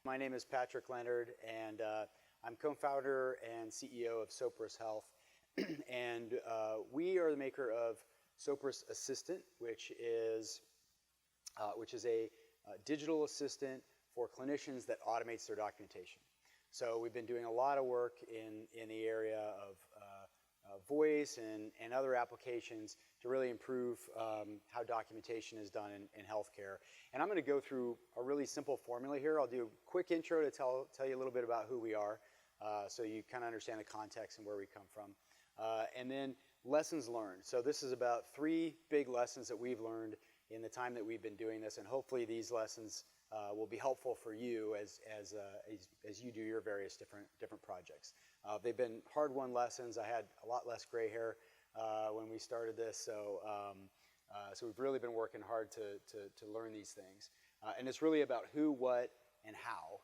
My name is Patrick Leonard, and I'm co-founder and CEO of Sopris Health. And we are the maker of Sopris Assistant, which is a digital assistant for clinicians that automates their documentation. So we've been doing a lot of work in the area of voice and other applications to really improve how documentation is done in healthcare. And I'm going to go through a really simple formula here. I'll do a quick intro to tell you a little bit about who we are, so you kind of understand the context and where we come from. And then lessons learned. So this is about 3 big lessons that we've learned in the time that we've been doing this, and hopefully these lessons will be helpful for you as you do your various different projects. They've been hard-won lessons. I had a lot less gray hair when we started this, so we've really been working hard to learn these things. And it's really about who, what, and how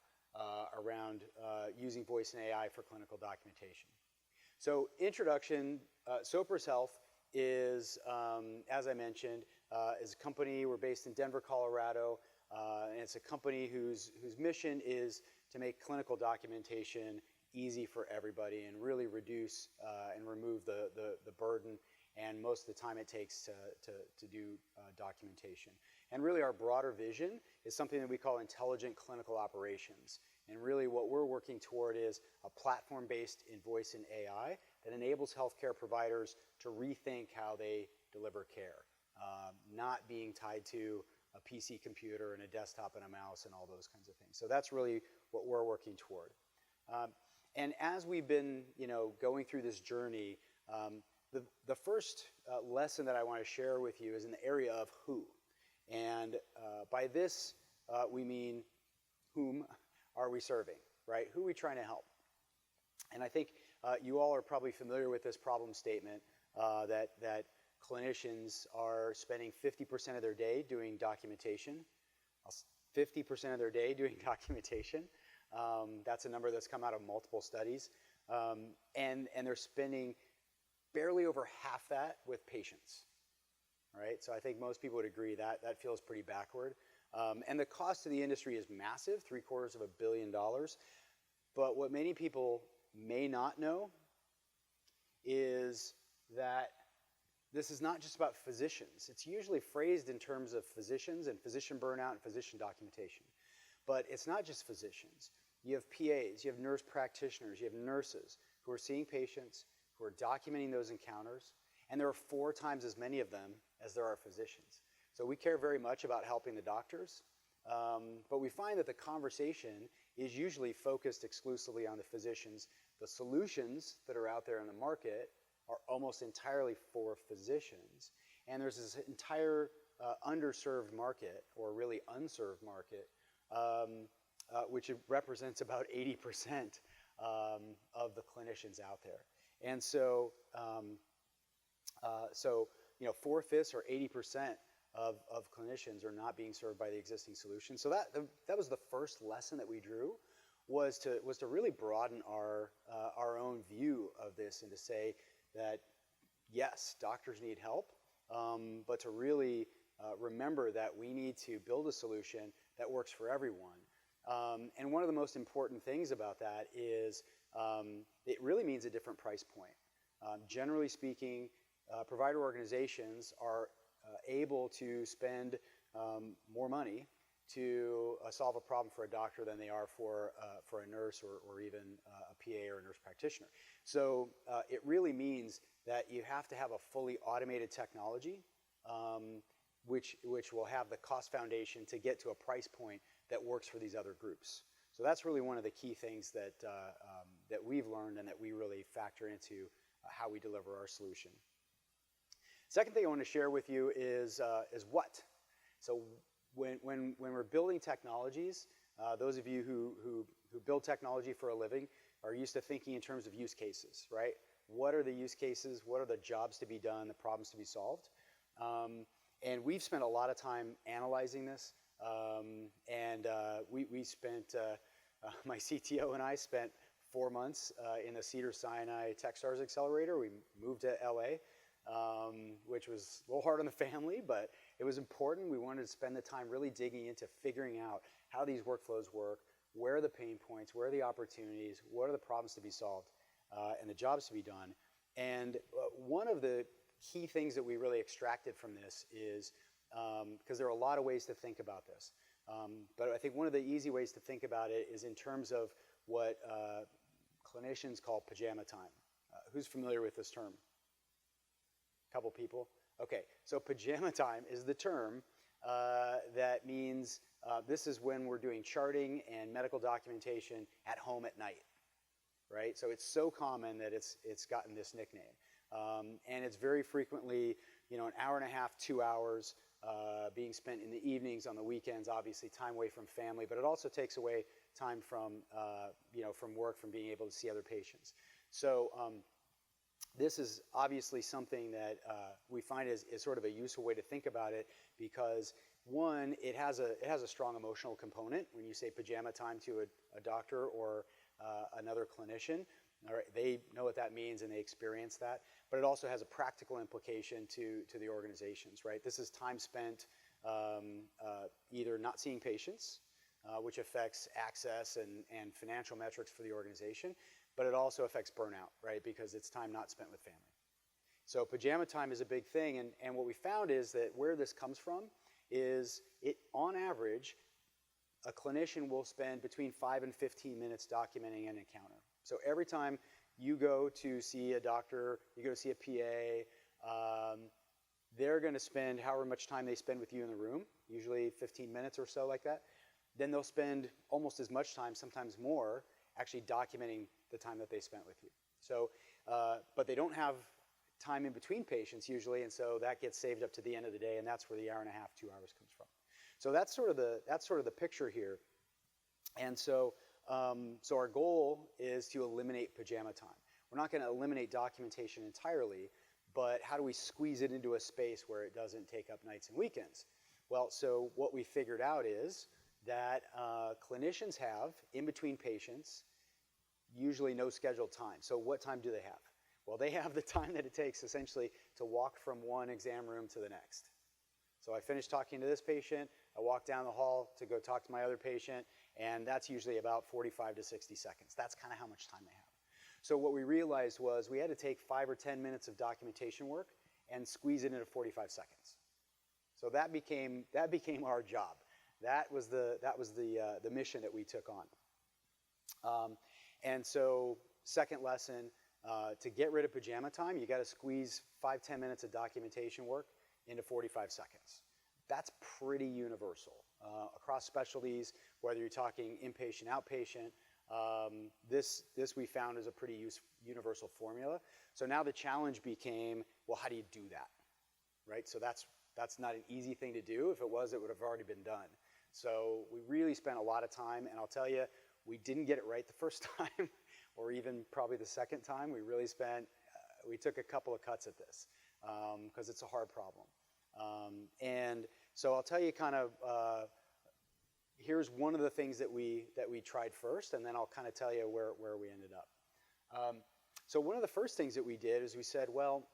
around using voice and AI for clinical documentation. So introduction, Sopris Health is, as I mentioned, is a company. We're based in Denver, Colorado, and it's a company whose mission is to make clinical documentation easy for everybody and really reduce and remove the burden and most of the time it takes to do documentation. And really our broader vision is something that we call intelligent clinical operations. And really what we're working toward is a platform-based in voice and AI that enables healthcare providers to rethink how they deliver care, not being tied to a PC computer and a desktop and a mouse and all those kinds of things. So that's really what we're working toward. And as we've been, going through this journey, the first lesson that I want to share with you is in the area of who. And by this, we mean whom are we serving, right? Who are we trying to help? And I think you all are probably familiar with this problem statement that clinicians are spending 50% of their day doing documentation. 50% of their day doing documentation. That's a number that's come out of multiple studies. And they're spending barely over half that with patients. Right? So I think most people would agree that feels pretty backward. And the cost to the industry is massive, $750 million. But what many people may not know is that this is not just about physicians. It's usually phrased in terms of physicians and physician burnout and physician documentation. But it's not just physicians. You have PAs, you have nurse practitioners, you have nurses who are seeing patients, who are documenting those encounters, and there are 4 times as many of them as there are physicians. So we care very much about helping the doctors, but we find that the conversation is usually focused exclusively on the physicians. The solutions that are out there in the market are almost entirely for physicians, and there's this entire underserved market, or really unserved market, which represents about 80% of the clinicians out there. And so, 4/5 or 80% of clinicians are not being served by the existing solution. So that was the first lesson that we drew, was to really broaden our own view of this and to say that yes, doctors need help, but to really remember that we need to build a solution that works for everyone. And one of the most important things about that is it really means a different price point. Generally speaking, provider organizations are able to spend more money to solve a problem for a doctor than they are for a nurse or even a PA or a nurse practitioner. So it really means that you have to have a fully automated technology, which will have the cost foundation to get to a price point that works for these other groups. So that's really one of the key things that we've learned and that we really factor into how we deliver our solution. Second thing I want to share with you is what. So when we're building technologies, those of you who build technology for a living are used to thinking in terms of use cases, right? What are the use cases? What are the jobs to be done, the problems to be solved? And we've spent a lot of time analyzing this. We spent, my CTO and I spent 4 months in the Cedars-Sinai Techstars Accelerator. We moved to LA, which was a little hard on the family, but it was important. We wanted to spend the time really digging into figuring out how these workflows work, where are the pain points, where are the opportunities, what are the problems to be solved, and the jobs to be done. And one of the key things that we really extracted from this is, because there are a lot of ways to think about this, but I think one of the easy ways to think about it is in terms of what clinicians call pajama time. Who's familiar with this term? A couple people? Okay, so pajama time is the term that means this is when we're doing charting and medical documentation at home at night, right? So it's so common that it's gotten this nickname. And it's very frequently, an hour and a half, 2 hours being spent in the evenings, on the weekends, obviously time away from family, but it also takes away time from, from work, from being able to see other patients. So this is obviously something that we find is sort of a useful way to think about it because, one, it has a strong emotional component. When you say pajama time to a doctor or another clinician, all right, they know what that means and they experience that. But it also has a practical implication to the organizations, right? This is time spent either not seeing patients, which affects access and financial metrics for the organization, but it also affects burnout, right? Because it's time not spent with family. So pajama time is a big thing, and what we found is that where this comes from is on average, a clinician will spend between 5 and 15 minutes documenting an encounter. So every time you go to see a doctor, you go to see a PA, they're going to spend however much time they spend with you in the room, usually 15 minutes or so like that. Then they'll spend almost as much time, sometimes more, actually documenting the time that they spent with you. So, but they don't have time in between patients usually, and so that gets saved up to the end of the day, and that's where the hour and a half, 2 hours comes from. So that's sort of the picture here. And so, so our goal is to eliminate pajama time. We're not going to eliminate documentation entirely, but how do we squeeze it into a space where it doesn't take up nights and weekends? Well, so what we figured out is that clinicians have, in between patients, usually no scheduled time. So what time do they have? Well, they have the time that it takes essentially to walk from one exam room to the next. So I finished talking to this patient, I walk down the hall to go talk to my other patient, and that's usually about 45 to 60 seconds. That's kind of how much time they have. So what we realized was we had to take 5 or 10 minutes of documentation work and squeeze it into 45 seconds. So that became our job. That was the mission that we took on. And so second lesson, to get rid of pajama time, you got to squeeze 5-10 minutes of documentation work into 45 seconds. That's pretty universal across specialties, whether you're talking inpatient, outpatient. This we found is a pretty universal formula. So now the challenge became, well, how do you do that, right? So that's not an easy thing to do. If it was, it would have already been done. So we really spent a lot of time, and I'll tell you, we didn't get it right the first time, or even probably the second time. We really we took a couple of cuts at this, because it's a hard problem. And so I'll tell you kind of, here's one of the things that we tried first, and then I'll kind of tell you where we ended up. So one of the first things that we did is we said, well,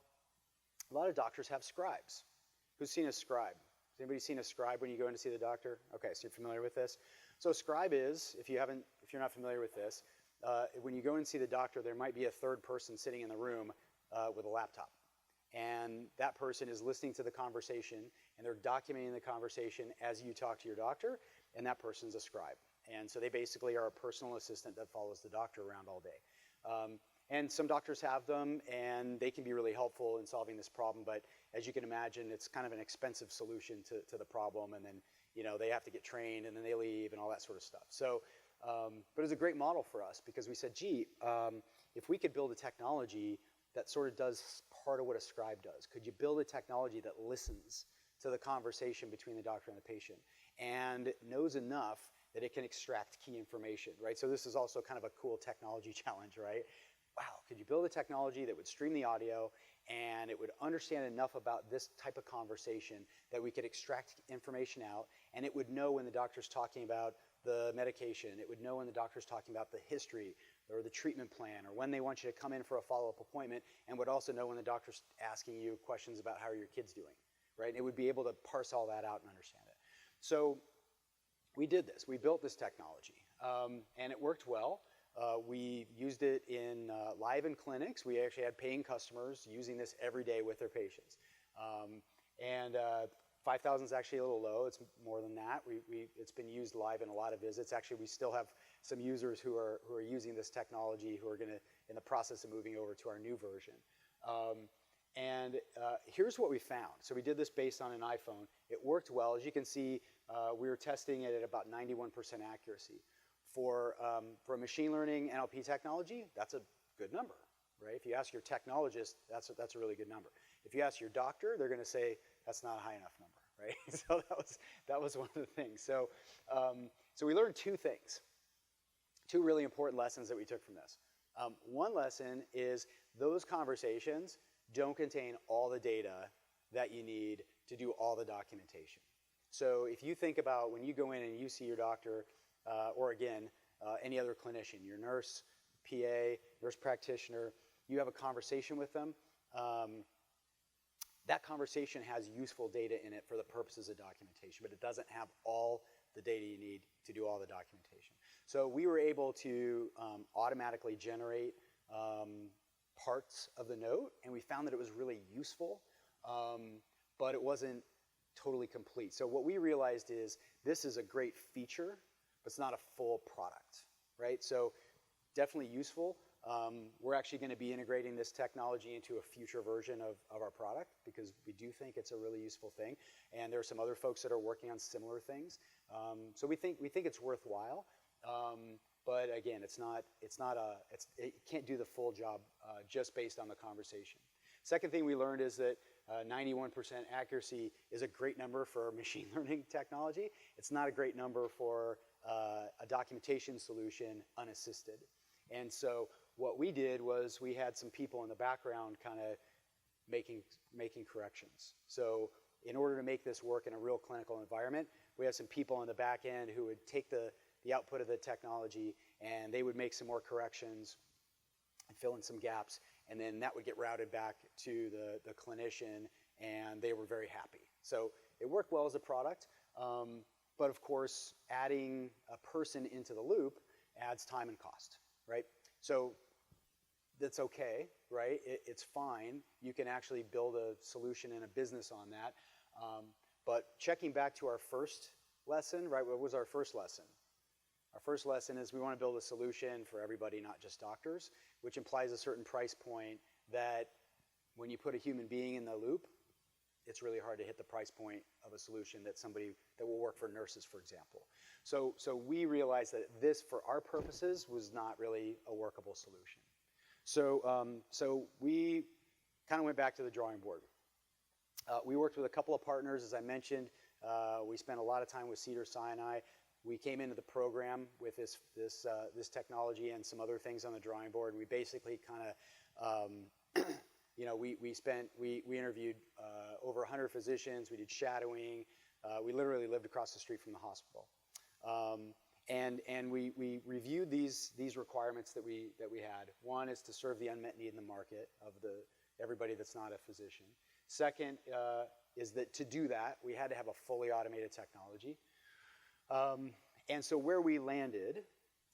a lot of doctors have scribes. Who's seen a scribe? Has anybody seen a scribe when you go in to see the doctor? Okay, so you're familiar with this. So a scribe is, if you're not familiar with this, when you go and see the doctor, there might be a third person sitting in the room with a laptop. And that person is listening to the conversation, and they're documenting the conversation as you talk to your doctor, and that person's a scribe. And so they basically are a personal assistant that follows the doctor around all day. And some doctors have them, and they can be really helpful in solving this problem, but as you can imagine, it's kind of an expensive solution to the problem, and then they have to get trained, and then they leave, and all that sort of stuff. So, but it was a great model for us, because we said, gee, if we could build a technology that sort of does part of what a scribe does, could you build a technology that listens to the conversation between the doctor and the patient and knows enough that it can extract key information, right? So this is also kind of a cool technology challenge, right? Wow, could you build a technology that would stream the audio and it would understand enough about this type of conversation that we could extract information out, and it would know when the doctor's talking about the medication, it would know when the doctor's talking about the history or the treatment plan, or when they want you to come in for a follow-up appointment, and would also know when the doctor's asking you questions about how are your kids doing, right? And it would be able to parse all that out and understand it. So we did this. We built this technology. and it worked well. We used it live in clinics. We actually had paying customers using this every day with their patients. 5,000 is actually a little low. It's more than that. It's been used live in a lot of visits. Actually, we still have some users who are using this technology who are in the process of moving over to our new version. Here's what we found. So we did this based on an iPhone. It worked well. As you can see, we were testing it at about 91% accuracy. For a machine learning NLP technology, that's a good number, right? If you ask your technologist, that's a really good number. If you ask your doctor, they're going to say that's not a high enough number, right? So that was one of the things. So we learned two things, two really important lessons that we took from this. One lesson is those conversations don't contain all the data that you need to do all the documentation. So if you think about when you go in and you see your doctor, or again, any other clinician, your nurse, PA, nurse practitioner, you have a conversation with them. That conversation has useful data in it for the purposes of documentation, but it doesn't have all the data you need to do all the documentation. So we were able to automatically generate parts of the note, and we found that it was really useful, but it wasn't totally complete. So what we realized is this is a great feature, but it's not a full product, right? So definitely useful. We're actually going to be integrating this technology into a future version of our product because we do think it's a really useful thing. And there are some other folks that are working on similar things. So we think it's worthwhile. But again, it can't do the full job just based on the conversation. Second thing we learned is that 91% accuracy is a great number for machine learning technology. It's not a great number for a documentation solution unassisted. And so what we did was we had some people in the background kind of making corrections. So in order to make this work in a real clinical environment, we had some people on the back end who would take the output of the technology and they would make some more corrections and fill in some gaps, and then that would get routed back to the clinician, and they were very happy. So it worked well as a product, but of course, adding a person into the loop adds time and cost, right? So that's okay, right? It's fine. You can actually build a solution and a business on that. But checking back to our first lesson, right? What was our first lesson? Our first lesson is we want to build a solution for everybody, not just doctors, which implies a certain price point that when you put a human being in the loop, it's really hard to hit the price point of a solution that will work for nurses, for example. So we realized that this, for our purposes, was not really a workable solution. So we kind of went back to the drawing board. We worked with a couple of partners, as I mentioned. We spent a lot of time with Cedars-Sinai. We came into the program with this technology and some other things on the drawing board. We basically kind of, we interviewed over 100 physicians. We did shadowing. We literally lived across the street from the hospital. And we reviewed these requirements that we had. One is to serve the unmet need in the market of everybody that's not a physician. Second is that to do that, we had to have a fully automated technology. And so where we landed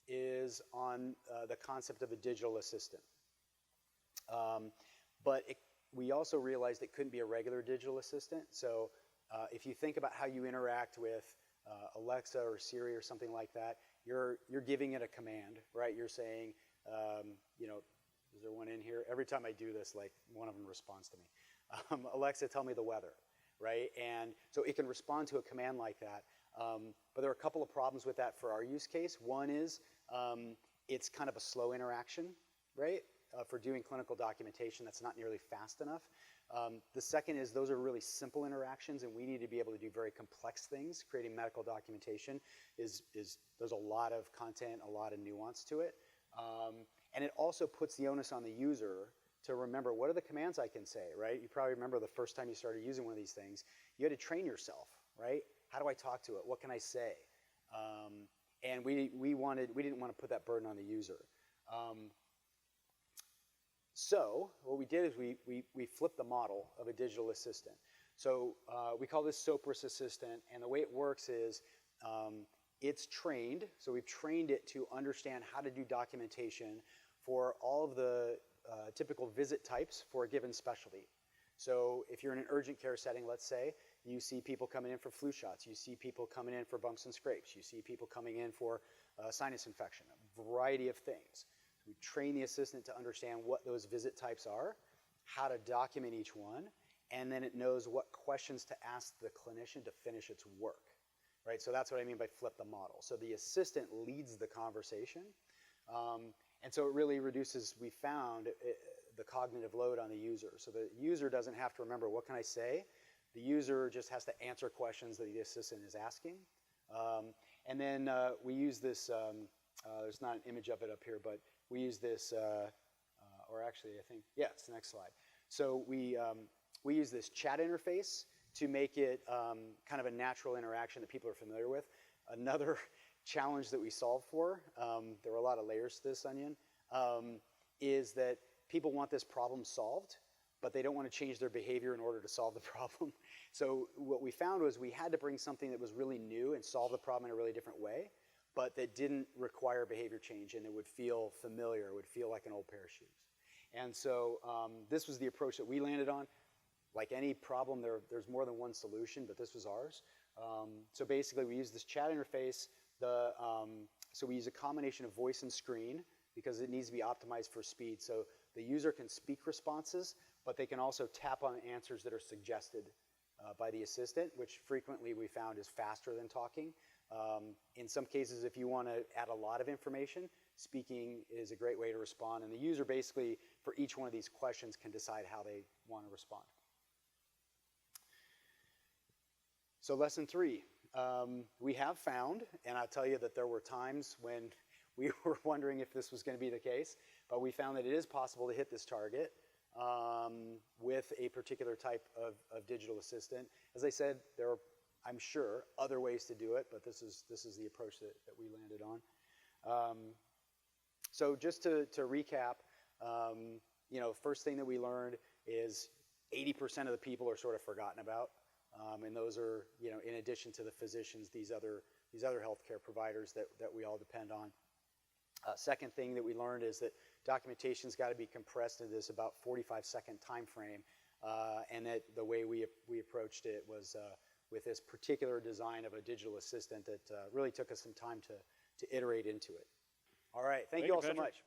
is on the concept of a digital assistant. But we also realized it couldn't be a regular digital assistant. So if you think about how you interact with Alexa or Siri or something like that, you're giving it a command, right? You're saying, is there one in here? Every time I do this, like one of them responds to me. Alexa, tell me the weather, right? And so it can respond to a command like that. But there are a couple of problems with that for our use case. One is it's kind of a slow interaction, right? For doing clinical documentation, that's not nearly fast enough. The second is those are really simple interactions, and we need to be able to do very complex things. Creating medical documentation there's a lot of content, a lot of nuance to it. And it also puts the onus on the user to remember, what are the commands I can say, right? You probably remember the first time you started using one of these things, you had to train yourself, right? How do I talk to it? What can I say? And we didn't want to put that burden on the user. So what we did is we flipped the model of a digital assistant. So we call this Sopris Assistant, and the way it works is it's trained, so we've trained it to understand how to do documentation for all of the typical visit types for a given specialty. So if you're in an urgent care setting, let's say, you see people coming in for flu shots, you see people coming in for bumps and scrapes, you see people coming in for sinus infection, a variety of things. We train the assistant to understand what those visit types are, how to document each one, and then it knows what questions to ask the clinician to finish its work. Right, so that's what I mean by flip the model. So the assistant leads the conversation, and so it really reduces, we found, the cognitive load on the user. So the user doesn't have to remember, what can I say? The user just has to answer questions that the assistant is asking. And then we use this, there's not an image of it up here, but we use this, or actually I think, yeah, it's the next slide. So we use this chat interface to make it kind of a natural interaction that people are familiar with. Another challenge that we solved for, there were a lot of layers to this onion, is that people want this problem solved, but they don't want to change their behavior in order to solve the problem. So what we found was we had to bring something that was really new and solve the problem in a really different way, but that didn't require behavior change and it would feel familiar, it would feel like an old pair of shoes. And so this was the approach that we landed on. Like any problem, there's more than one solution, but this was ours. So basically, we use this chat interface. So we use a combination of voice and screen because it needs to be optimized for speed. So the user can speak responses, but they can also tap on answers that are suggested by the assistant, which frequently we found is faster than talking. In some cases, if you want to add a lot of information, speaking is a great way to respond. And the user basically, for each one of these questions, can decide how they want to respond. So lesson 3, we have found, and I'll tell you that there were times when we were wondering if this was going to be the case, but we found that it is possible to hit this target with a particular type of digital assistant. As I said, there are, I'm sure, other ways to do it, but this is the approach that we landed on. So just to recap, you know, first thing that we learned is 80% of the people are sort of forgotten about. And those are, you know, in addition to the physicians, these other healthcare providers that we all depend on. Second thing that we learned is that documentation's got to be compressed into this about 45-second time frame, and that the way we approached it was with this particular design of a digital assistant that really took us some time to iterate into it. All right, thank you all so much.